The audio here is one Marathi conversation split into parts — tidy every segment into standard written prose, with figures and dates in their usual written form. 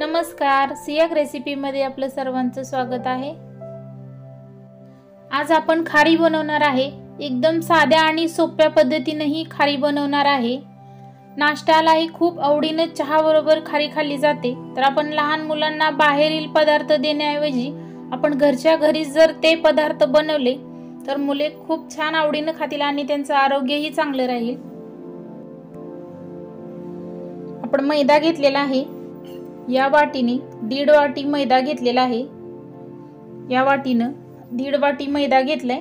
नमस्कार, सियाक रेसिपीमध्ये आपलं सर्वांचं स्वागत आहे। आज आपण खारी बनवणार आहे। एकदम साध्या आणि सोप्या पद्धतीने ही खारी बनवणार आहे। नाश्त्यालाही खूप आवडीने चहा बरोबर खारी खाल्ली जाते। तर आपण लहान मुलांना बाहेरील पदार्थ देण्याऐवजी आपण घरच्या घरी जर ते पदार्थ बनवले तर मुले खूप छान आवडीने खातील आणि त्यांचं आरोग्यही चांगलं राहील। आपण मैदा घेतलेला आहे। या वाटीने 1.5 वाटी मैदा घेतलेला आहे। या वाटीने 1.5 वाटी मैदा घेतलाय।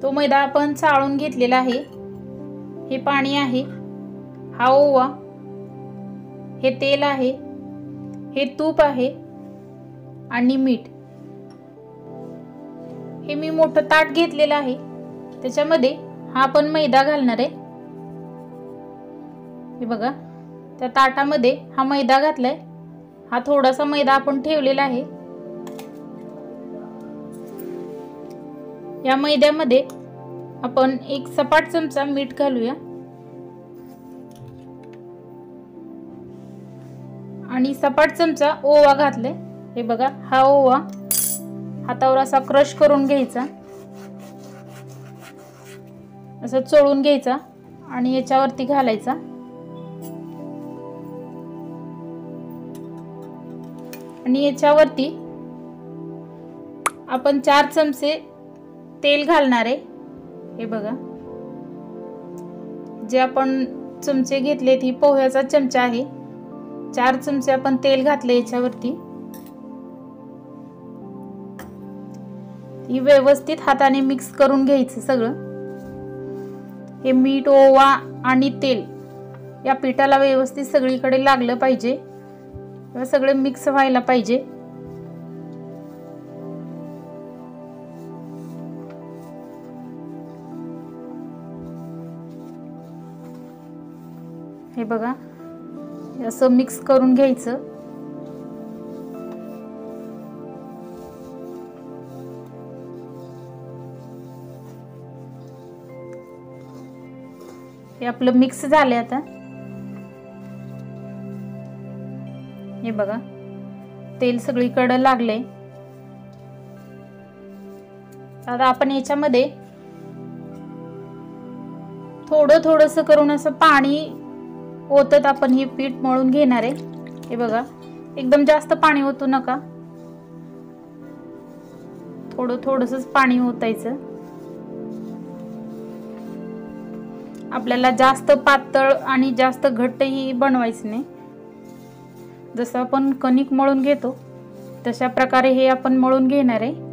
तो मैदा आपण चाळून घेतलेला आहे। हे पाणी आहे, हा ओवा, हे तेल आहे, हे तूप आहे आणि मीठ। हे मी मोठं ताट घेतलेलं आहे, त्याच्यामध्ये हा आपण मैदा घालणार आहे। हे बघा, त्या ताटामध्ये हा मैदा घातलाय। हा थोडासा मैदा आपण ठेवलेला आहे। या मैद्यामध्ये आपण एक सपाट चमचा मीठ घालूया आणि सपाट चमचा ओवा घातलाय। हे बघा, हा ओवा हातावर असा क्रश करून घ्यायचा, असं चोळून घ्यायचा आणि याच्यावरती घालायचा। आणि याच्यावरती आपण 4 चमचे तेल घालणार आहे। हे बघा, जे आपण चमचे घेतले ती पोह्याचा चमचा आहे। 4 चमचे आपण तेल घातले याच्यावरती। ही व्यवस्थित हाताने मिक्स करून घ्यायचं सगळं। हे मीठ, ओवा आणि तेल या पिठाला व्यवस्थित सगळीकडे लागलं पाहिजे, सगळे मिक्स व्हायला पाहिजे। हे बघा, असं मिक्स करून घ्यायचं। हे आपलं मिक्स झालंय आता। हे बघा, तेल सगळीकडे लागले। आता आपण याच्यामध्ये थोडंसं करून असं पाणी ओतत आपण हे पीठ मळून घेणार आहे। हे बघा, एकदम जास्त पाणी ओतू नका, थोडंसंच पाणी ओतायचं। आपल्याला जास्त पातळ आणि जास्त घट्टही बनवायचं नाही। जसं आपण कणिक मळून घेतो तशा प्रकारे हे आपण मळून घेणार आहे।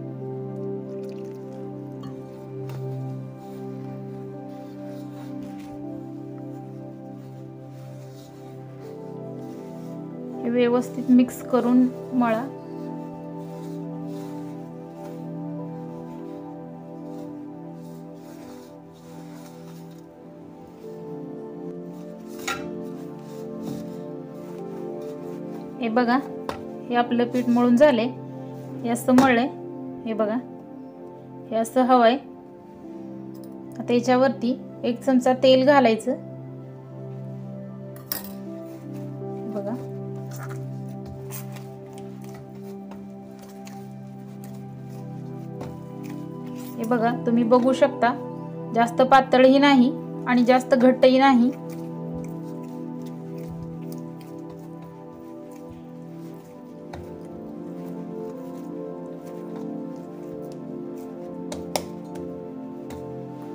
हे व्यवस्थित मिक्स करून मळा। हे बघा, हे आपलं पीठ मळून झाले। हे असं मळलंय। हे बघा, हे असं हवंय। आता याच्यावरती 1 चमचा तेल घालायचं। बघा, हे बघा, तुम्ही बघू शकता, जास्त पातळही नाही आणि जास्त घट्टही नाही।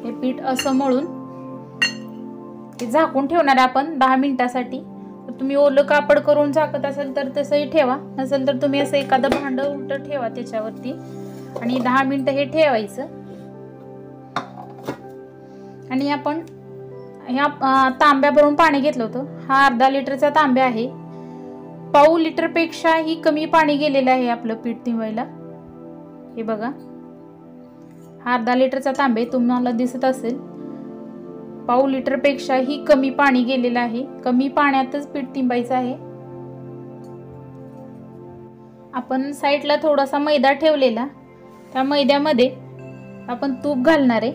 हे पीठ असं मळून हे झाकून ठेवणार आपण 10 मिनिटासाठी। तुम्ही ओलं कापड करून झाकत असेल तर तसंही ठेवा, नसेल तर तुम्ही असं एखादं भांड उलट ठेवा त्याच्यावरती आणि 10 मिनिटं हे ठेवायचं। आणि आपण ह्या तांब्या भरून पाणी घेतलं होतं। हा अर्धा लिटरचा तांब्या आहे। पाऊ लिटर पेक्षाही कमी पाणी गेलेलं आहे आपलं पीठ तिवायला। हे बघा, हा अर्धा लिटरचा तांबे तुम्हाला दिसत असेल। पाऊ लिटर पेक्षाही कमी पाणी गेलेलं आहे। कमी पाण्यातच पीठ तिंबायचं आहे। आपण साईडला थोडासा मैदा ठेवलेला, त्या मैद्यामध्ये आपण तूप घालणार आहे।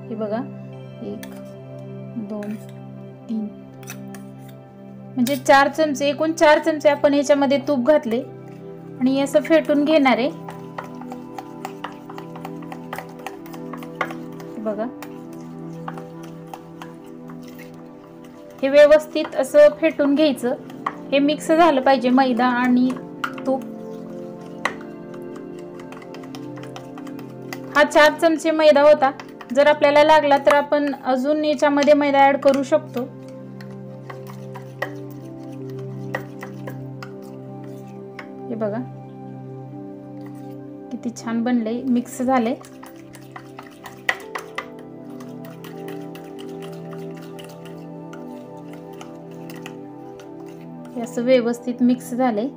हे बघा, 1 2 3 म्हणजे 4 चमचे, एकूण 4 चमचे आपण याच्यामध्ये तूप घातले आणि असं फेटून घेणार आहे. बघा हे व्यवस्थित असं फेटून घ्यायचं. हे मिक्स झालं पाहिजे मैदा आणि तूप. हा 4 चमचे मैदा होता. जर आपल्याला लागला तर आपण अजून याच्यामध्ये मैदा ऍड करू शकतो. हे बघा किती छान बनले, मिक्स झाले. असं व्यवस्थित मिक्स झाले.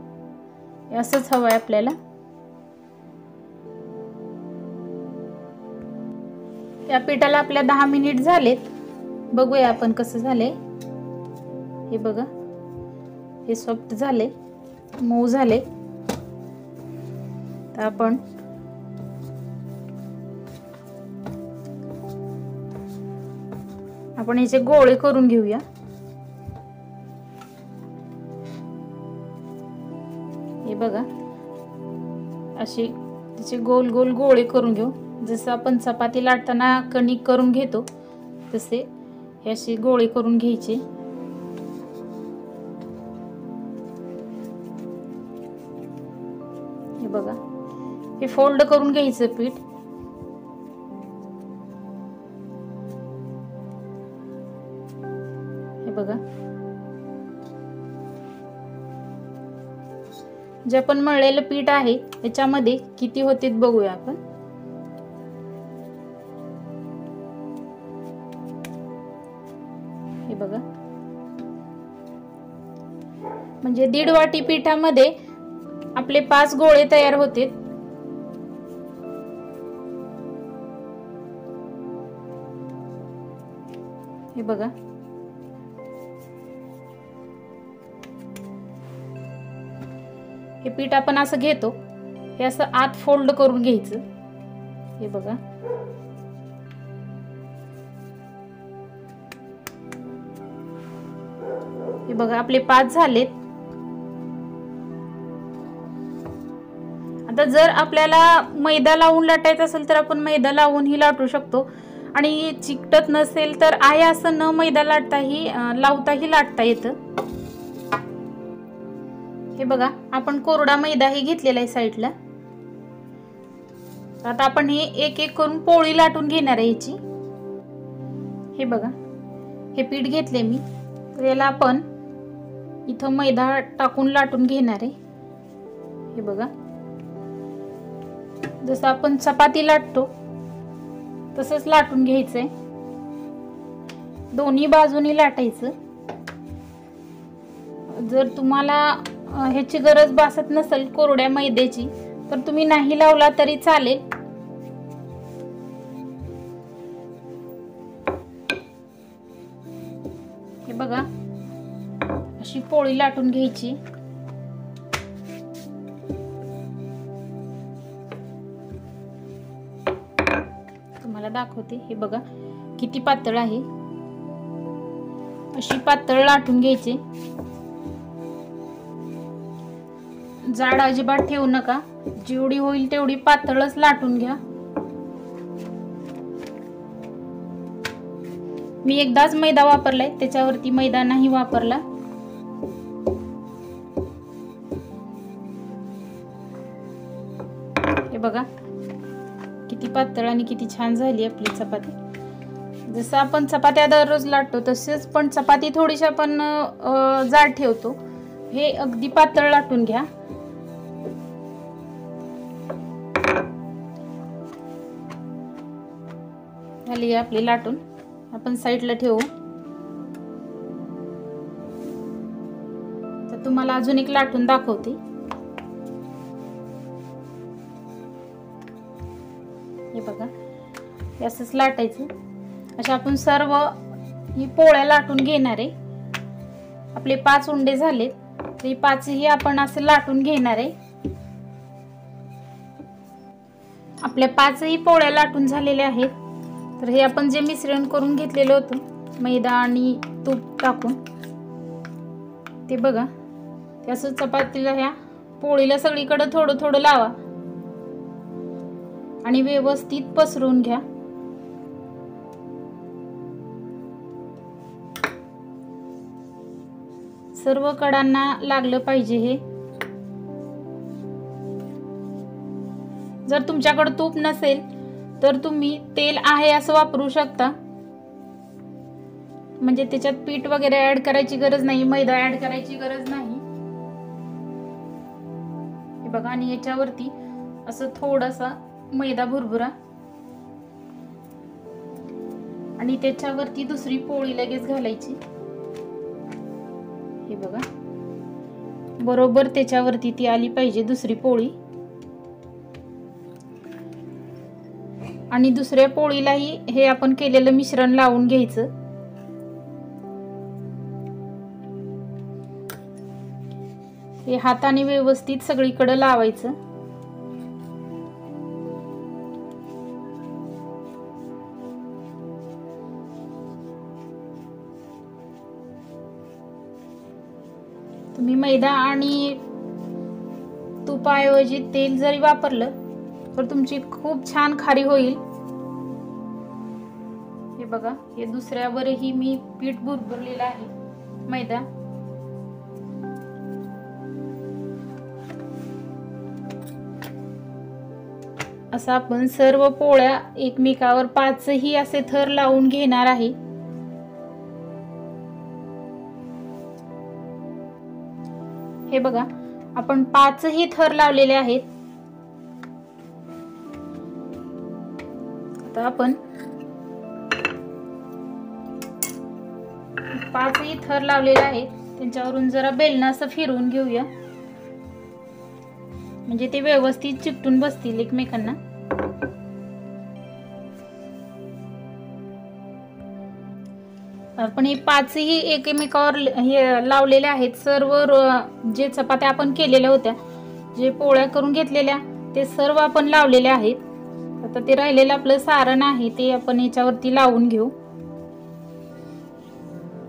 असंच हवंय आपल्याला. या पिठाला आपल्या 10 मिनिट झालेत. बघूया आपण कसं झाले. हे बघा हे सॉफ्ट झाले, मऊ झाले. तर आपण याचे गोळे करून घेऊया. हे बघा असे त्याचे गोल गोल गोळे करून घेऊ. जसं आपण चपाती लाटताना कणिक करून घेतो तसे हे असे गोळे करून घ्यायचे. हे बघा हे फोल्ड करून घ्यायचं पीठ. हे बघा जे आपण मळलेलं पीठ आहे याच्यामध्ये किती होते बघूया आपण. हे बघा म्हणजे 1.5 वाटी पिठामध्ये आपले 5 गोळे तयार होते. हे बघा हे पीठ आपण असं घेतो. हे असं आत फोल्ड करून घ्यायचं. हे बघा हे बघा आपले 5 झालेत. आता जर आपल्याला मैदा लावून लाटायचं असेल तर आपण मैदा लावूनही लाटू शकतो. आणि चिकटत नसेल तर आहे असं न मैदा लावताही लाटता येतं. हे बघा आपण कोरडा मैदाही घेतलेला आहे साईडला. आता आपण हे एक एक करून पोळी लाटून घेणार आहे याची. हे बघा हे पीठ घेतले मी. तर याला आपण इथं मैदा टाकून लाटून घेणार आहे. हे बघा जसं आपण चपाती लाटतो तसंच लाटून घ्यायचंय. दोन्ही बाजूनी लाटायचं. जर तुम्हाला ह्याची गरज भासत नसेल कोरड्या मैद्याची तर तुम्ही नाही लावला तरी चालेल. हे बघा अशी पोळी लाटून घ्यायची. तुम्हाला दाखवते. हे बघा किती पातळ आहे. अशी पातळ लाटून घ्यायची. जाड अजिबात ठेवू नका. जेवढी होईल तेवढी पातळच लाटून घ्या. मी एकदाच मैदा वापरलाय, त्याच्यावरती मैदा नाही वापरला. हे बघा किती पातळ आणि किती छान झाली आपली चपाती. जसं आपण चपात्या दररोज लाटतो तसेच पण चपाती थोडीशी आपण जाड ठेवतो. हे अगदी पातळ लाटून घ्या. झाली आपली लाटून. आपण साईडला ठेवू. तर तुम्हाला अजून एक लाटून दाखवते. हे बघा हे असंच लाटायचं. अशा आपण सर्व ही पोळ्या लाटून घेणार आहे. आपले 5 उंडे झाले. तर ही 5ही आपण असं लाटून घेणार आहे. आपल्या 5ही पोळ्या लाटून झालेल्या आहेत. तर हे आपण जे मिश्रण करून घेतलेलं होतं मैदा आणि तूप टाकून ते बघा, ते असं चपातीला ह्या पोळीला सगळीकडे थोडं थोडं लावा आणि व्यवस्थित पसरून घ्या. सर्व कडांना लागलं पाहिजे हे. जर तुमच्याकडे तूप नसेल तर तुम्ही तेल आहे असं वापरू शकता. म्हणजे त्याच्यात पीठ वगैरे ऍड करायची गरज नाही, मैदा ऍड करायची गरज नाही. हे बघा, आणि याच्यावरती असं थोडासा मैदा भुरभुरा आणि त्याच्यावरती दुसरी पोळी लगेच घालायची. हे बघा, बरोबर त्याच्यावरती ती आली पाहिजे दुसरी पोळी. आणि दुसऱ्या पोळीलाही हे आपण केलेलं मिश्रण लावून घ्यायचं. हे हाताने व्यवस्थित सगळीकडे लावायचं. तुम्ही मैदा आणि तुपाऐवजी तेल जरी वापरलं तर तुमची खूप छान खारी होईल. हे बघा, हे दुसऱ्यावरही मी पीठ भुरभुरलेलं आहे, मैदा. असं आपण सर्व पोळ्या एकमेकावर 5ही असे थर लावून घेणार आहे. हे बघा, आपण 5ही थर लावलेले आहेत. आता आपण 5ही थर लावलेले आहेत, त्यांच्यावरून जरा बेलना असं फिरवून घेऊया, म्हणजे ते व्यवस्थित चिकटून बसतील एकमेकांना. आपण हे 5ही एकमेकावर हे लावलेले आहेत. सर्व जे चपात्या आपण केलेल्या होत्या, जे पोळ्या करून घेतलेल्या, ते सर्व आपण लावलेले आहेत. आता ते राहिलेलं आपलं सारण आहे ते आपण याच्यावरती लावून घेऊ.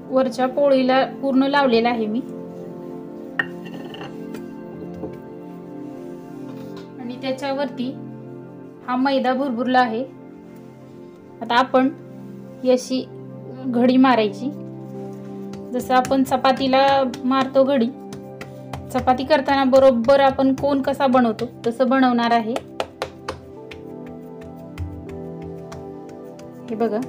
वरच्या पोळीला पूर्ण लावलेलं आहे मी. आणि त्याच्यावरती हा मैदा भुरभुरला आहे. आता आपण अशी घडी मारायची, जसं आपण चपातीला मारतो घडी. चपाती करताना बरोबर आपण कोन कसा बनवतो तसं बनवणार आहे. हे बघा,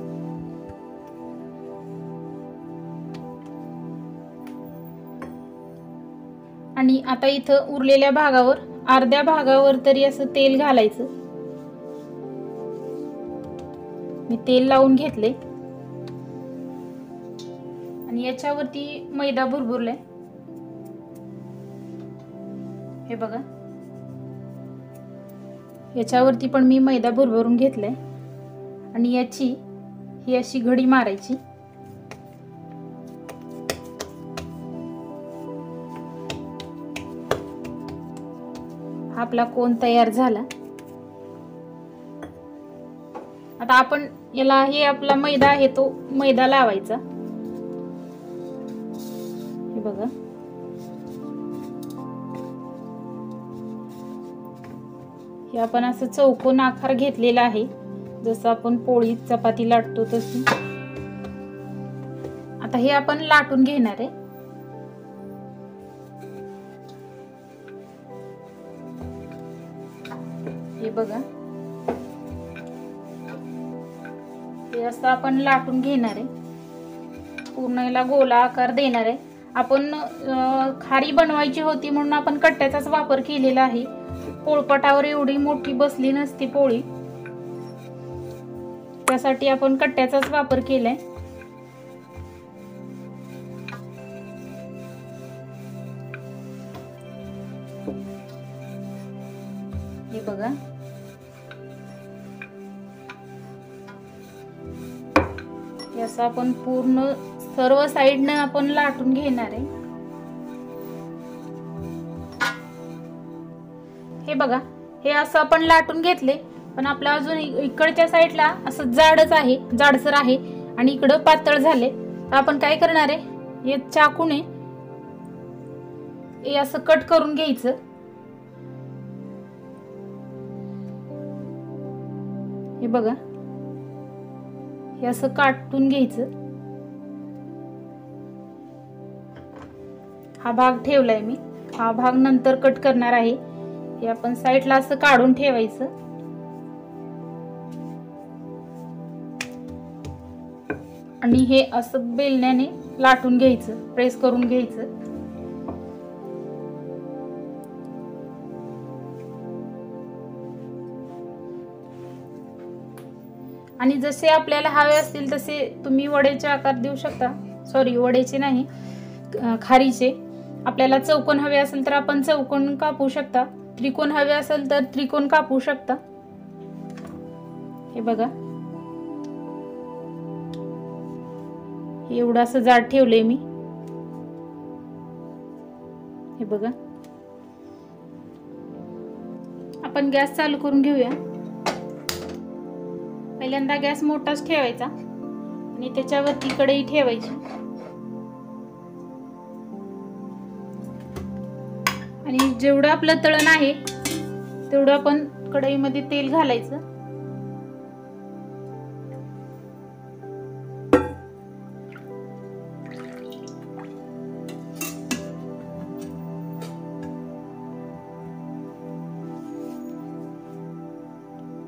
आणि आता इथं उरलेल्या भागावर, अर्ध्या भागावर तरी असं तेल घालायचं. मी तेल लावून घेतले आणि याच्यावरती मैदा भुरभुरलाय. हे बघा, याच्यावरती पण मी मैदा भुरभरून घेतलाय आणि याची ही अशी घडी मारायची. आपला कोन तयार झाला. आता आपण याला, हे आपला मैदा आहे तो मैदा लावायचा. हे बघा, हे आपण असं चौकोन आकार घेतलेला आहे, जसं आपण पोळी चपाती लाटतो तशी. आता हे आपण लाटून घेणार आहे. हे बघा, हे असं आपण लाटून घेणार आहे. पूर्ण याला गोला आकार देणार आहे. आपण खारी बनवायची होती म्हणून आपण कट्ट्याचाच वापर केलेला आहे. पोळपाटावर एवढी मोठी बसली नसती पोळी, त्यासाठी आपण कट्ट्याचाच वापर केलाय. हे बघा, असं आपण पूर्ण सर्व साइडने आपण लाटून घेणार आहे. हे बघा, हे असं आपण लाटून घेतले, पण आपलं अजून इकडच्या साइडला असं जाडच आहे, जाडसर आहे आणि इकडं पातळ झाले. तर आपण काय करणार आहे, हे चाकूने हे असं कट करून घ्यायचं. हे बघा, हे असं काटून घ्यायचं. हा भाग ठेवलाय मी, हा भाग नंतर कट करणार आहे. हे आपण साईडला असं काढून ठेवायचं. आणि हे असं बेलण्याने लाटून घ्यायचं, प्रेस करून घ्यायचं. आणि जसे आपल्याला हवे असतील तसे तुम्ही वड्याचे आकार देऊ शकता. सॉरी, वड्याचे नाही, खारीचे. आपल्याला चौकोन हवे असेल तर आपण चौकोन कापू शकता, त्रिकोण हवे असेल तर त्रिकोण कापू शकता. हे बघा, एवढं असं जाड ठेवलंय मी. हे बघा, आपण गॅस चालू करून घेऊया. पहिल्यांदा गॅस मोठाच ठेवायचा आणि त्याच्यावरती कढई ठेवायची. आणि जेवढं आपलं तळण आहे तेवढं आपण कढईमध्ये तेल घालायचं.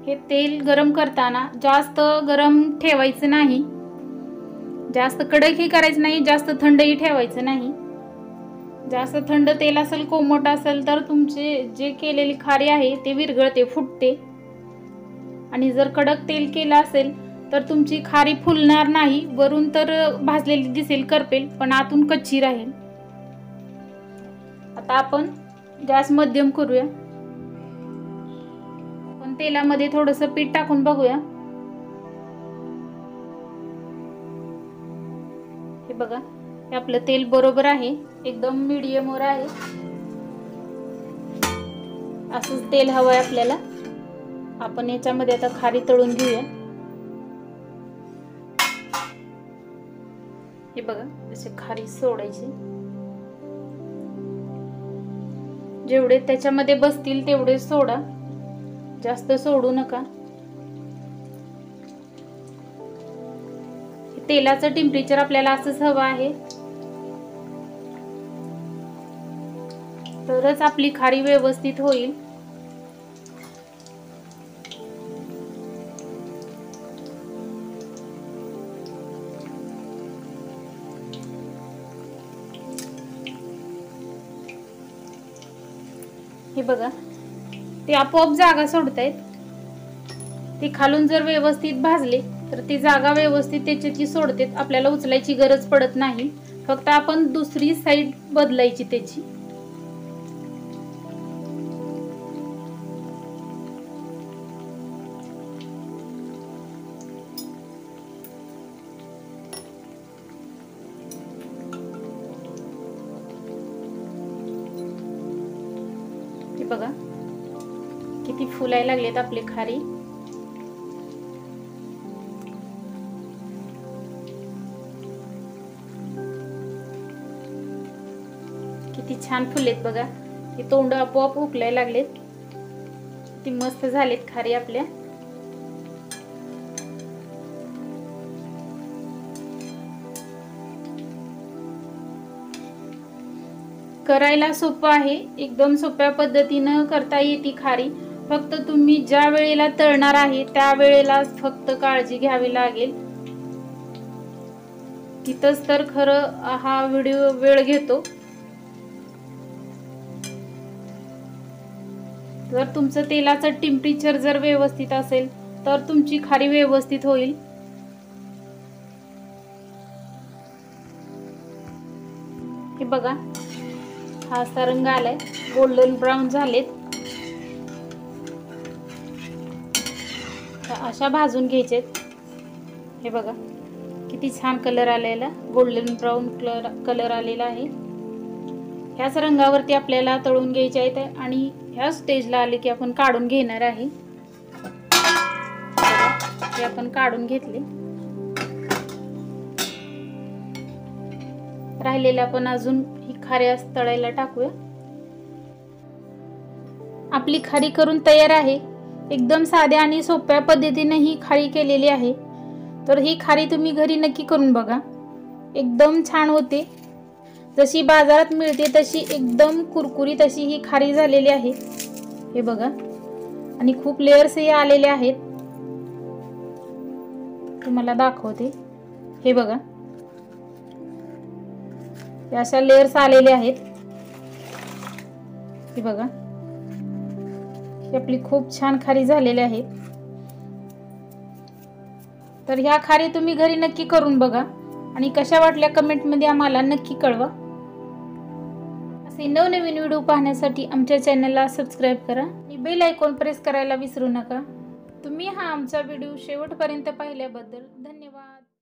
हे तेल गरम करताना जास्त गरम ठेवायचं नाही, जास्त कडकही करायचं नाही, जास्त थंडही ठेवायचं नाही. जास्त थंड तेल असेल, कोमट असेल तर तुमचे जे केलेली खारी आहे ते विरघळते, फुटते. आणि जर कडक तेल केलं असेल तर तुमची खारी फुलणार नाही. वरून तर भाजलेली दिसेल, करपेल, पण आतून कच्ची राहील. आता आपण गॅस मध्यम करूया. पण तेलामध्ये थोडंसं पीठ टाकून बघूया. हे बघा, हे आपलं तेल बरोबर आहे, एकदम मीडियम वर आहे. असंच तेल हवंय आपल्याला. आपण याच्यामध्ये आता खारी तळून घेऊया. हे बघा, असे खारी सोडायची. जेवढे त्याच्यामध्ये बसतील तेवढे सोडा, जास्त सोडू नका. तेलाचं टेम्परेचर आपल्याला असंच हवं आहे, तरच आपली खारी व्यवस्थित होईल. हे बघा, ते आपोआप जागा सोडतायत. ते खालून जर व्यवस्थित भाजले तर ती जागा व्यवस्थित त्याची सोडते. आपल्याला उचलायची गरज पडत नाही, फक्त आपण दुसरी साईड बदलायची त्याची. हे बघा, किती फुलायला लागलेत आपली खारी. किती छान फुलेत बघा. हे तोंड आपोआप उकलायला लागलेत. किती मस्त झालेत खारी आपल्या. करायला सोपं आहे, एकदम सोप्या पद्धतीनं करता येते खारी. फक्त तुम्ही ज्या वेळेला तळणार आहे त्या वेळेला फक्त काळजी घ्यावी लागेल. तिथंच तर खरं हा व्हिडिओ वेळ घेतो. जर तुमचं तेलाचं टेम्परेचर जर व्यवस्थित असेल तर तुमची खारी व्यवस्थित होईल. हे बघा, हा असा रंग आलाय, गोल्डन ब्राऊन झालेत. अशा भाजून घ्यायचेत. हे बघा, किती छान कलर आलेला, गोल्डन ब्राऊन कलर आलेला आहे. ह्याच रंगावरती आपल्याला तळून घ्यायचे आहेत आणि ह्या स्टेजला आले की आपण काढून घेणार आहे. हे आपण काढून घेतले. राहिलेला आपण अजून ही खारी तळायला टाकूया. आपली खारी करून तयार आहे। एकदम साध्या आणि सोप्या पद्धतीने ही खारी केलेली आहे। तर ही खारी तुम्ही घरी नक्की करून बघा, एकदम छान होते। जशी बाजारात मिळते तशी एकदम कुरकुरीत अशी ही खारी झालेली आहे। हे बघा, आणि खूप लेयर्स हे आलेले आहेत। तुम्हाला दाखवते, हे बघा, अशा लेयर्स आलेले आहेत। हे बघा, ही आपली खूप छान खारी झालेली आहे। तर ह्या खारी तुम्ही घरी नक्की करून बघा आणि कशा वाटल्या कमेंटमध्ये आम्हाला नक्की कळवा। असे नवनवीन व्हिडिओ पाहण्यासाठी आमच्या चॅनलला सबस्क्राईब करा आणि बेल आयकॉन प्रेस करायला विसरू नका। तुम्ही हा आमचा व्हिडिओ शेवटपर्यंत पाहिल्याबद्दल धन्यवाद।